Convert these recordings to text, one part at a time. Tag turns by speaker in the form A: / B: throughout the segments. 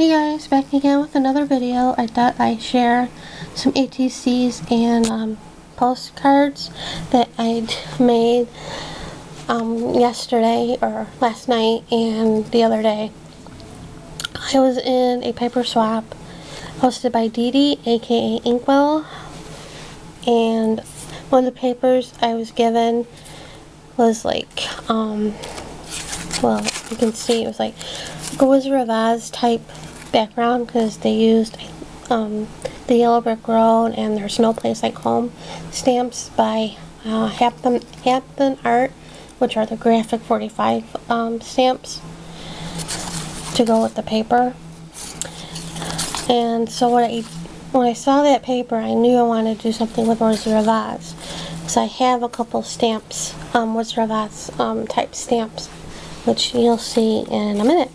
A: Hey guys, back again with another video. I thought I'd share some ATCs and postcards that I'd made yesterday or last night and the other day. I was in a paper swap hosted by Dee Dee, aka Inkwell, and one of the papers I was given was like, well, you can see it was like a Wizard of Oz type background because they used the Yellow Brick Road and There's No Place Like Home stamps by Hampton Art, which are the graphic 45 stamps to go with the paper. And so when I saw that paper, I knew I wanted to do something with Wizard of Oz. So I have a couple stamps, Wizard of Oz type stamps, which you'll see in a minute.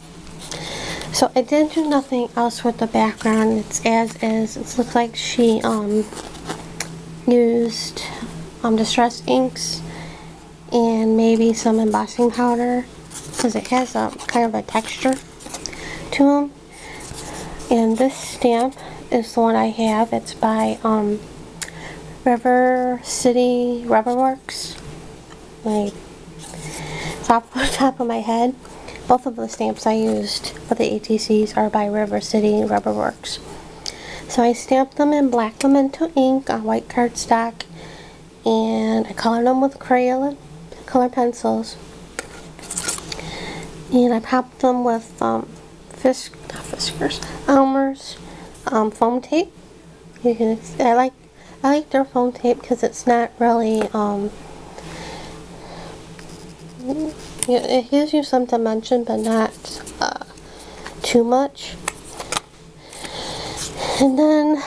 A: So I didn't do nothing else with the background. It's as is. It looks like she used distress inks and maybe some embossing powder because it has a kind of a texture to them. And this stamp is the one I have. It's by River City Rubber Works. Top of my head. Both of the stamps I used for the ATCs are by River City Rubber Works. So I stamped them in black pimento ink on white cardstock, and I colored them with color pencils. And I popped them with Elmer's foam tape. I like their foam tape because it's not really it gives you some dimension, but not too much. And then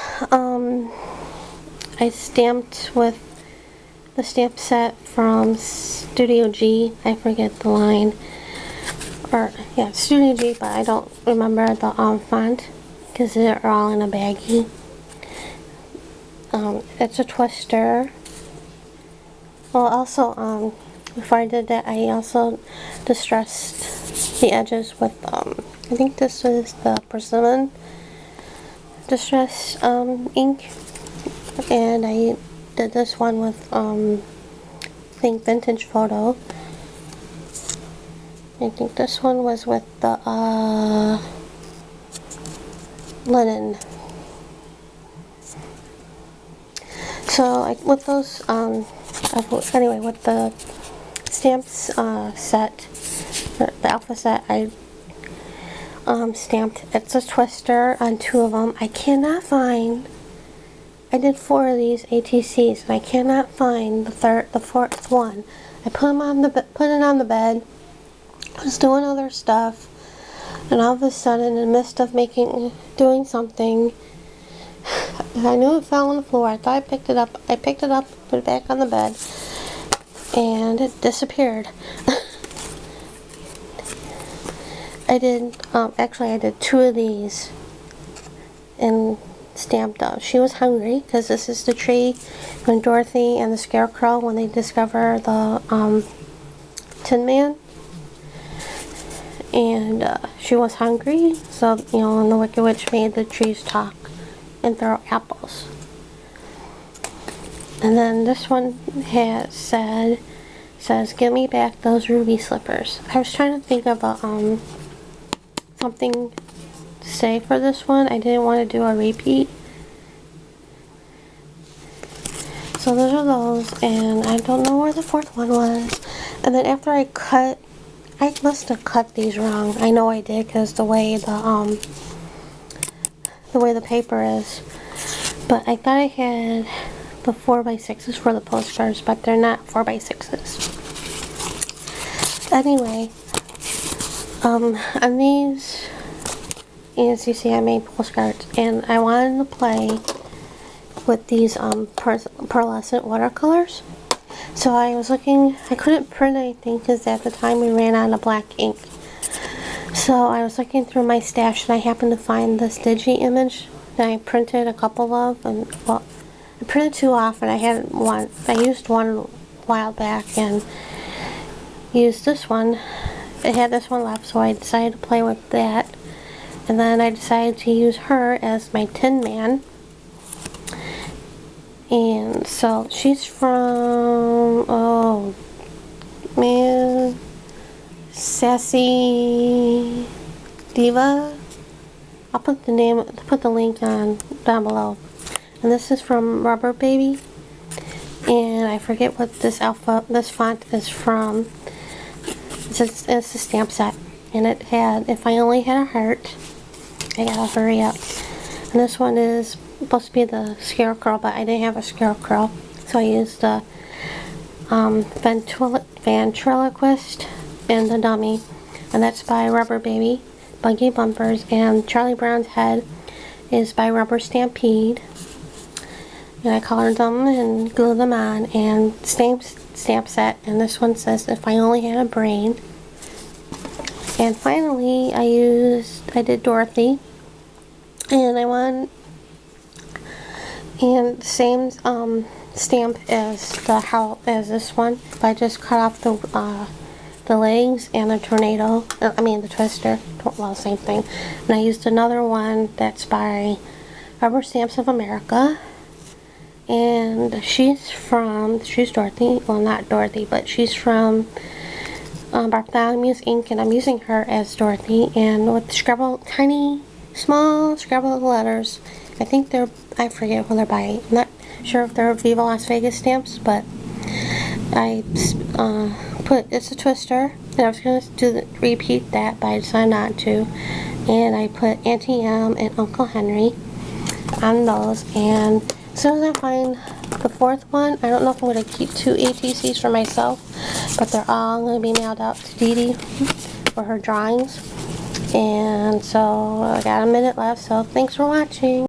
A: I stamped with the stamp set from Studio G. I forget the line. Or, yeah, Studio G, but I don't remember the font because they're all in a baggie. It's a twister. Well, also, before I did that, I also distressed the edges with, I think this was the Persimmon Distress ink, and I did this one with, I think Vintage Photo. I think this one was with the linen. So with those, anyway, with the stamps set, the alpha set, I stamped It's a Twister on 2 of them. I cannot find, I did 4 of these ATCs and I cannot find the 4th one. I put it on the bed, I was doing other stuff, and all of a sudden, in the midst of doing something, I knew it fell on the floor. I thought I picked it up. I picked it up, put it back on the bed, and it disappeared. Actually I did 2 of these and stamped up. She was hungry, because this is the tree when Dorothy and the Scarecrow, when they discover the Tin Man. And she was hungry, so, you know, and the Wicked Witch made the trees talk and throw apples. And then this one says, "Give me back those ruby slippers." I was trying to think of a, something to say for this one. I didn't want to do a repeat. So those are those, and I don't know where the 4th one was. And then after I must have cut these wrong. I know I did, because the way the paper is. But I thought I had the 4x6s for the postcards, but they're not 4x6s. Anyway, on these, as you see, I made postcards, and I wanted to play with these pearlescent watercolors. So I was looking, I couldn't print anything because at the time we ran out of black ink. So I was looking through my stash and I happened to find this Digi image that I printed a couple of, and well, I printed 2 off, and I had one. I used one a while back and used this one. It had this one left, so I decided to play with that. And then I decided to use her as my Tin Man. And so she's from, oh man, Sassy Diva. I'll put the link on down below. And this is from Rubber Baby. And I forget what this font is from. It's a stamp set. And it had, If I Only Had a Heart. I gotta hurry up. And this one is supposed to be the Scarecrow, but I didn't have a Scarecrow. So I used the Ventriloquist and the Dummy. And that's by Rubber Baby, Buggy Bumpers. And Charlie Brown's head is by Rubber Stampede. And I colored them and glued them on. And stamp set. And this one says, If I Only Had a Brain. And finally, I did Dorothy. And the same stamp as this one, but I just cut off the legs and the tornado. The twister. Well, same thing. And I used another one that's by Rubber Stamps of America. And she's Dorothy. Well, not Dorothy, but she's from Bartholomew's Ink, and I'm using her as Dorothy. And with tiny, small scribbled letters. I forget who they're by. I'm not sure if they're Viva Las Vegas stamps, but it's a twister. And I was going to repeat that, but I decided not to. And I put Auntie M and Uncle Henry on those. And as soon as I find the fourth one, I don't know if I'm going to keep 2 ATCs for myself, but they're all going to be mailed out to Dee Dee for her drawings. And so I got a minute left, so thanks for watching.